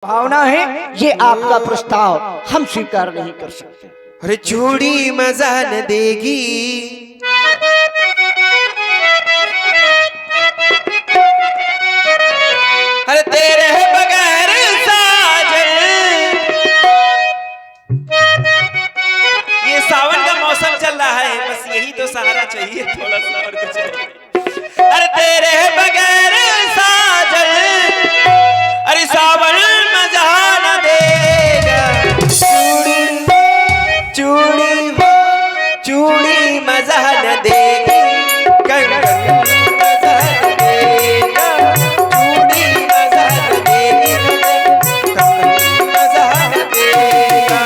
भावना है, ये आपका प्रस्ताव हम स्वीकार नहीं कर सकते। अरे चूड़ी मजा न देगी, अरे तेरे बगैर साजन। ये सावन का मौसम चल रहा है, बस यही तो सहारा चाहिए, थोड़ा सा और कुछ नहीं। अरे तेरे बगैर साजन, अरे सावन मजा न देगा। चूड़ी चूड़ी मजा न देगी, कंगन मजा न देगा। चूड़ी मजा न देगी, कंगन मजा न देगा।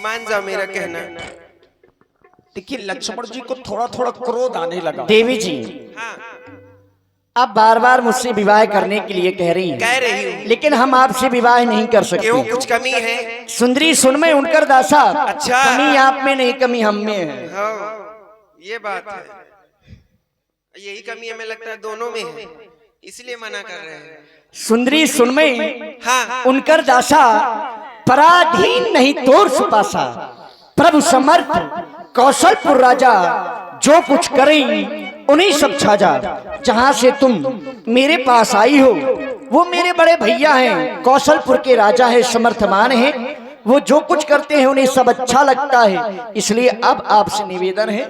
मान जाओ मेरा कहना। देखिए लक्ष्मण जी को थोड़ा थोड़ा क्रोध आने लगा। देवी जी आप बार बार मुझसे विवाह करने के लिए कह रही हूँ, लेकिन हम आपसे विवाह नहीं कर सकते। क्यों, कुछ कमी है? सुंदरी सुन में उनकर दासा। अच्छा, कमी आप में नहीं, कमी हम में है। हाँ, ये बात है, यही कमी हमें लगता है दोनों में है, इसलिए मना कर रहे हैं। सुंदरी सुन में हाँ, उनकर दासा पराधीन नहीं तोर सुपासा। प्रभु समर्थ कौशलपुर राजा जो कुछ करें उन्हीं सब छाजा। जहां से तुम मेरे पास आई हो वो मेरे बड़े भैया हैं, कौशलपुर के राजा है, समर्थमान है। वो जो कुछ करते हैं उन्हें सब अच्छा लगता है। इसलिए अब आपसे निवेदन है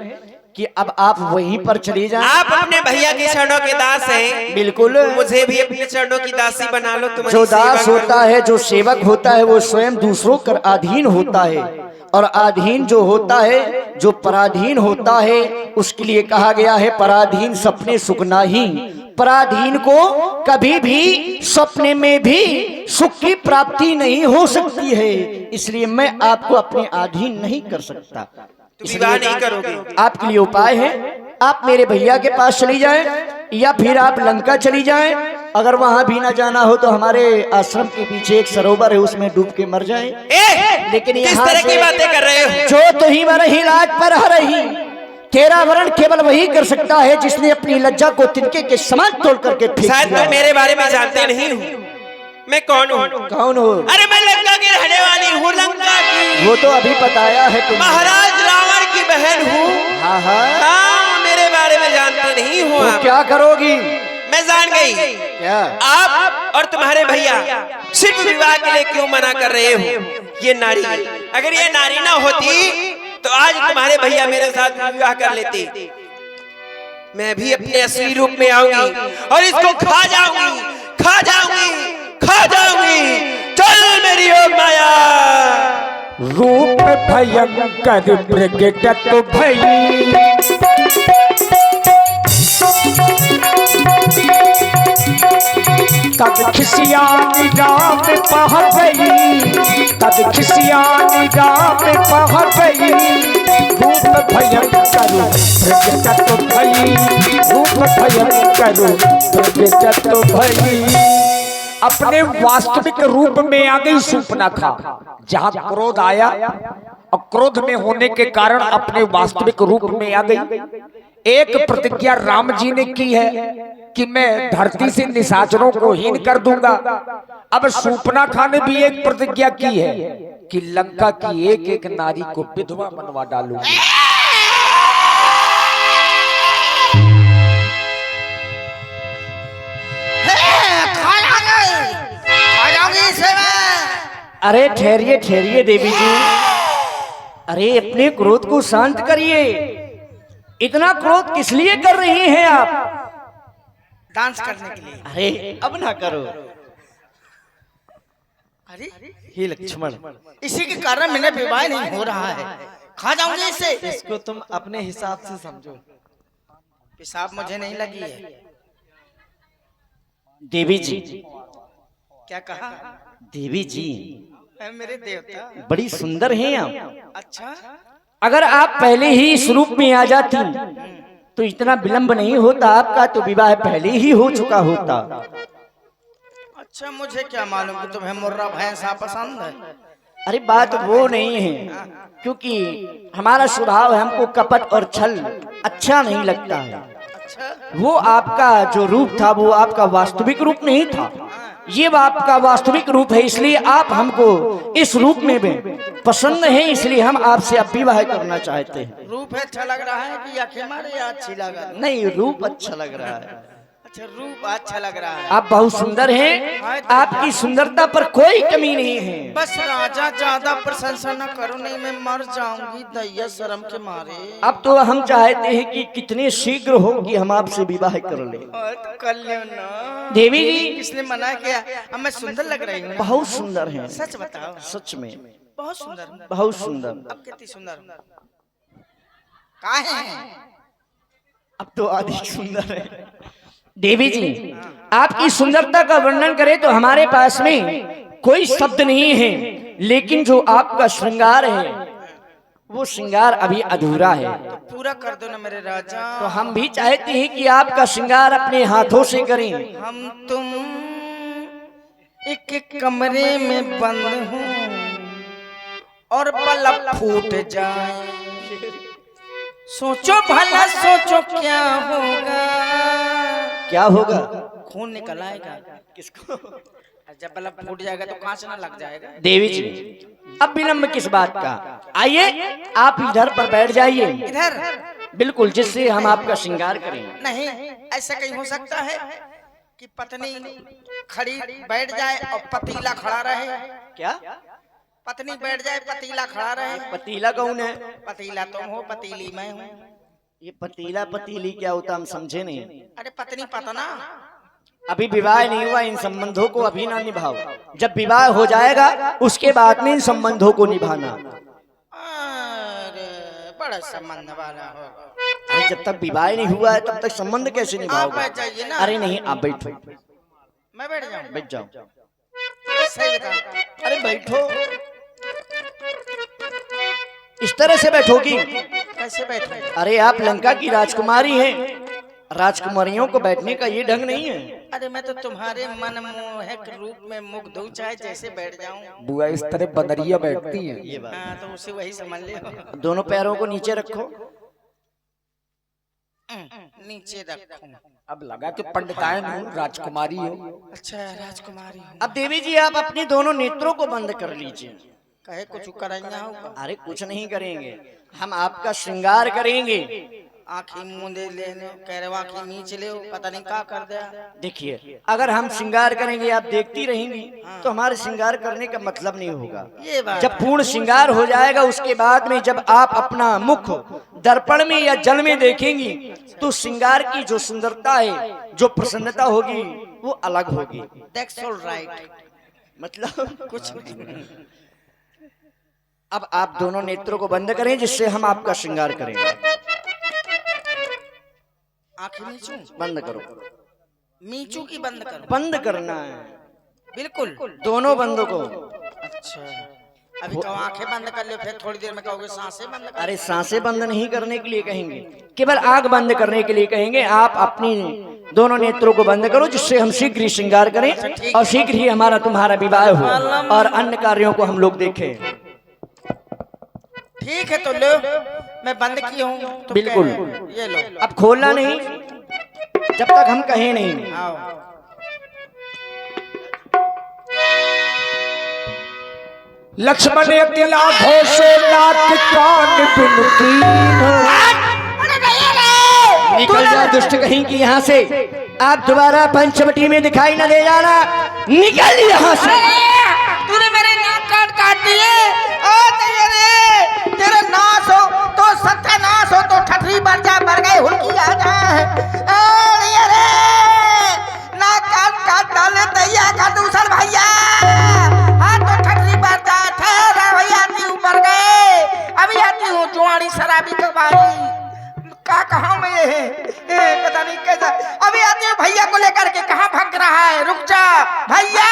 कि अब आप वहीं पर चले जाएं। आप अपने भैया के चरणों के दास हैं। बिल्कुल, मुझे भी अपने चरणों की दासी बना लो। जो दास होता है, जो सेवक होता है, वो स्वयं दूसरों का अधीन होता है। और अधीन जो होता है, जो पराधीन होता है, उसके लिए कहा गया है पराधीन सपने सुख नाही। पराधीन को कभी भी सपने में भी सुख की प्राप्ति नहीं हो सकती है। इसलिए मैं आपको अपने अधीन नहीं कर सकता। विवाह नहीं करोगे? आपके लिए उपाय है, आप मेरे भैया के पास चली जाएं या फिर आप लंका चली जाएं। अगर वहां भी ना जाना हो तो हमारे आश्रम के पीछे एक सरोवर है, उसमें डूब के मर जाएं। लेकिन किस तरह की बातें कर रहे हो? जो तुही रही लाज पर रही, तेरा वर्ण केवल वही कर सकता है जिसने अपनी लज्जा को तिनके के समान तोड़ करके फेंक दिया। शायद तुम मेरे बारे में जानते नहीं हो। मैं कौन हूँ? कौन हो? अरे मैं लंका की रहने वाली हूँ, लंका की। वो तो अभी बताया है तुम। महाराज रावण की बहन हूँ। हाँ हाँ, मेरे बारे में जानते नहीं हो। तो क्या करोगी? मैं जान गई। क्या आप और तुम्हारे भैया सिर्फ विवाह के लिए क्यों मना कर रहे हो? ये नारी, अगर ये नारी ना होती तो आज तुम्हारे भैया मेरे साथ विवाह कर लेते। मैं भी अपने असली रूप में आऊंगी और इसको खा जाऊंगी, खा जाऊंगी, खा जाऊंगी। चल मेरी ओर माया। रूप भयंकर प्रकट तो भई, तब खिसियानी रात पह गई, तब खिसियानी रात पह गई, रूप भयंकर प्रकट भई, रूप भयंकर प्रकट भई। अपने वास्तविक रूप में आ गई शूर्पणखा। जहां क्रोध आया और क्रोध में होने के कारण अपने वास्तविक रूप में आ गई। एक प्रतिज्ञा राम जी ने की है कि मैं धरती से निशाचरों को हीन कर दूंगा। अब शूर्पणखा ने भी एक प्रतिज्ञा की है कि लंका की एक एक नारी को विधवा बनवा डालूंगी। अरे ठहरिए ठहरिए देवी जी, अरे अपने क्रोध को शांत करिए। इतना क्रोध किस लिए कर रही हैं आप? डांस करने के लिए। अरे अब ना करो। अरे हे लक्ष्मण, इसी के कारण मेरा विवाह नहीं हो रहा है। खा जाऊंगी इसे। इसको तुम अपने हिसाब से समझो। पेशाब मुझे नहीं लगी है। देवी जी, क्या कहा? देवी जी है मेरे देवता। बड़ी सुंदर हैं आप। अच्छा, अगर आप पहले ही इस रूप में आ जाती तो इतना विलंब नहीं होता, आपका तो विवाह पहले ही हो चुका होता। अच्छा, मुझे क्या मालूम कि तुम्हें मुर्रा भैंसा पसंद है। अरे बात वो नहीं है, क्योंकि हमारा स्वभाव है, हमको कपट और छल अच्छा नहीं लगता है। अच्छा, वो आपका जो रूप था वो आपका वास्तविक रूप नहीं था, ये आपका वास्तविक रूप है। इसलिए आप हमको इस रूप में भी पसंद है, इसलिए हम आपसे अब विवाह करना चाहते हैं। रूप अच्छा लग रहा है कि आंखें मारे अच्छी लगा? नहीं, रूप अच्छा लग रहा है। अच्छा, रूप अच्छा लग रहा है। आप बहुत सुंदर हैं, आपकी सुंदरता पर कोई कमी नहीं है। बस राजा ज्यादा प्रशंसा न करो, नहीं मैं मर जाऊंगी दैया शर्म के मारे। अब तो हम चाहते हैं कि कितने शीघ्र हो कि हम आपसे विवाह कर ले। तो कर लो ना देवी जी, किसने मना किया? अब मैं सुंदर लग रही हूँ। बहुत सुंदर हैं, सच बताओ। सच में बहुत सुंदर हूँ। बहुत सुंदर। अब कितनी सुंदर हूँ? काहे हैं? अब तो अधिक सुंदर है। देवी जी, आपकी सुंदरता का वर्णन करें तो हमारे पास में कोई शब्द नहीं है, लेकिन जो आपका श्रृंगार है वो श्रृंगार अभी अधूरा है। तो पूरा कर दो ना मेरे राजा। तो हम भी चाहते हैं कि आपका श्रृंगार अपने हाथों से करें। हम तुम एक कमरे में बंद हूँ और बल्ब फूट जाए, सोचो भला सोचो क्या होगा। क्या होगा? खून निकल आएगा। किसको? जब बल्ब फूट जाएगा तो कांच ना लग जाएगा। देवी जी, अब विलंब किस बात का? आइए आप इधर पर बैठ जाइए। इधर? बिल्कुल, जिससे हम आपका श्रृंगार करें। नहीं, ऐसा कहीं हो सकता है कि पत्नी खड़ी बैठ जाए और पतीला खड़ा रहे? क्या? पत्नी बैठ जाए, पतीला खड़ा रहे? पतीला कौन है? पतीला तुम हो, पतीली मैं हूँ। ये पतीला पतीली क्या होता हम समझे नहीं। अरे पत्नी पतना। अभी विवाह नहीं हुआ, इन संबंधों को अभी ना निभाओ। जब विवाह हो जाएगा उसके बाद में इन संबंधों को निभाना। अरे बड़ा संबंध वाला होगा। अरे जब तक विवाह नहीं हुआ है तब तक संबंध कैसे आप निभाओगे? बैठ जाइए ना। अरे नहीं, आप बैठो। मैं बैठ जाऊँ? बैठ जाओ। सही बता। अरे बैठो। इस तरह से बैठोगी? कैसे बैठे? अरे आप लंका की राजकुमारी हैं, राजकुमारियों को बैठने का ये ढंग नहीं है। अरे मैं तो तुम्हारे मनमोहक रूप में मुग्ध हूँ, चाहे जैसे बैठ जाऊँ। बुआ इस तरह बदरिया बैठती है। ये बात। हाँ, तो उसे वही समझ ले। दोनों पैरों को नीचे रखो। नीचे रखूं। अब लगा कि पंडितायन हूँ, राजकुमारी हो। अच्छा, राजकुमारी हूँ। अब देवी जी आप अपने दोनों नेत्रों को बंद कर लीजिए। कहे कुछ कराइया होगा? अरे कुछ नहीं करेंगे, हम आपका श्रृंगार करेंगे। आँखी मूंदे लेने, कैरवा की नीचे ले, पता नहीं क्या कर दिया। देखिए, अगर हम श्रृंगार करेंगे आप देखती रहेंगी तो हमारे श्रृंगार करने का मतलब नहीं होगा। ये बात जब पूर्ण श्रृंगार हो जाएगा उसके बाद में जब आप अपना मुख दर्पण में या जल में देखेंगी तो श्रृंगार की जो सुंदरता है, जो प्रसन्नता होगी वो अलग होगी। That's all right. मतलब कुछ नहीं। अब आप दोनों नेत्रों को बंद करें जिससे हम आपका श्रृंगार करेंगे। आँखें नीचू बंद करो। मीचू की बंद करो। बंद करना है बिल्कुल। दोनों बंदों को। अच्छा अभी कहो आंखें बंद कर लो, फिर थोड़ी देर में कहोगे सांसें बंद कर। अरे सांसें बंद नहीं करने के लिए कहेंगे, केवल आग बंद करने के लिए कहेंगे। आप अपनी दोनों नेत्रों को बंद करो, जिससे हम शीघ्र ही श्रृंगार करें और शीघ्र ही हमारा तुम्हारा विवाह हो और अन्य कार्यों को हम लोग देखें। ठीक है तो लो, मैं बंद की हूँ तो बिल्कुल। ये लो। अब खोलना नहीं जब तक हम कहें नहीं। आओ। लक्ष्मण अकेला घोषे नाथ कान बिनती निकल जा दुष्ट कहीं की यहाँ से। आप दोबारा पंचवटी में दिखाई न दे जाना। निकल यहाँ से। तूने मेरे नाक काट दिए। ओ तेरे नाश हो तो सत्यानाश हो तो ठठरी बढ़ जा, मर गए हुल्की आ जाए। अरे नाक काट डाले दैया का दूसर भैया। हाँ तो ठठरी बढ़ जा। ठहरा भैया ती ऊपर गए, अभी आती हूँ जुआड़ी शराबी कबाई का कहा में पता नहीं कैसा। अभी आती हूँ भैया को लेकर के। कहाँ भाग रहा है? रुक जा भैया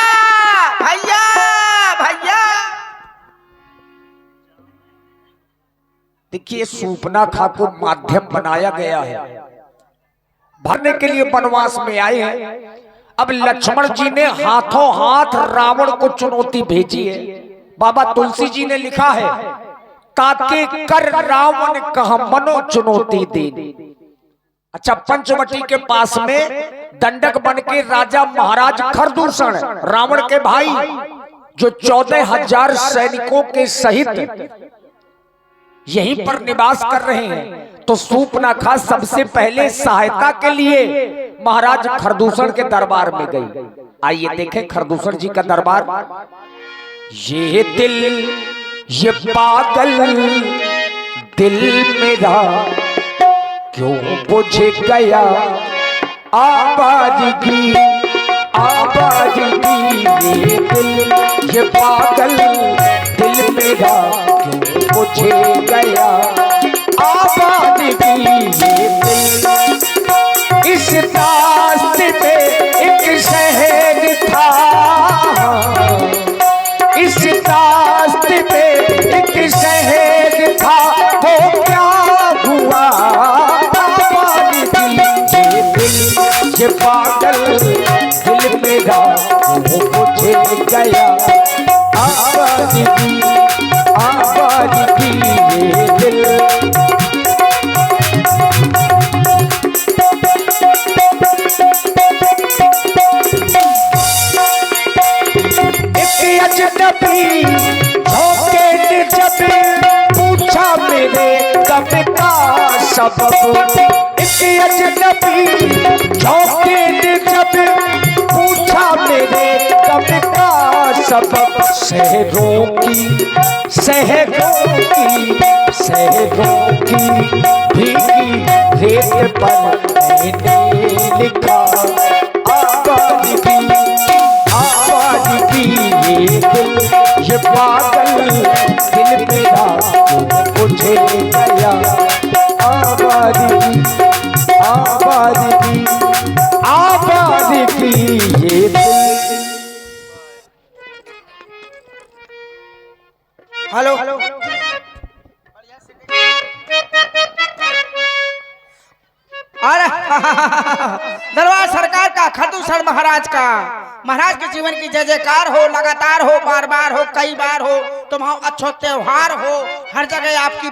भैया भैया। देखिए सूपनाखा को माध्यम बनाया गया है, भरने के लिए वनवास में आए हैं। अब लक्ष्मण जी ने हाथों हाथ रावण को चुनौती भेजी है। बाबा तुलसी जी ने लिखा है, ताके कर रावण कहा मनो चुनौती दे। अच्छा, पंचवटी के पास में दंडक बन के राजा महाराज खरदूषण रावण के भाई जो 14,000 सैनिकों के सहित यहीं पर निवास कर रहे हैं, तो सूपनाखा सबसे पहले सहायता के लिए महाराज खरदूषण के दरबार में गई। आइए देखें खरदूषण जी का दरबार। ये दिल ये पागल दिल मेरा क्यों बुझ गया आवाज की ये दिल ये पागल दिल मेरा क्यों बुझ गया आवाज की ये दिल। इस रास्ते पे एक शहर था, इस रास्ते पे एक शहर था, वो क्या हुआ आवाज की ये दिल ये पागल दिल मेरा वो मुझे गया आवाज की ये दिल। एक अजनबी झोंके ने जब पूछा मेरे गम का सबब। एक अजनबी झोंके ने जब पूछा मेरे गम का सबब। शहरों की भीगी रेत पर मैंने लिखा आवाज की ये दिल ये पागल दिल मेरा मुझे गया आवाज की ये दिल। हेलो अरे दरबार सरकार का खरदूषण महाराज के जीवन की जय जयकार हो, लगातार हो, बार बार हो, कई बार हो, तुम्हारा अच्छा त्योहार हो, हर जगह आपकी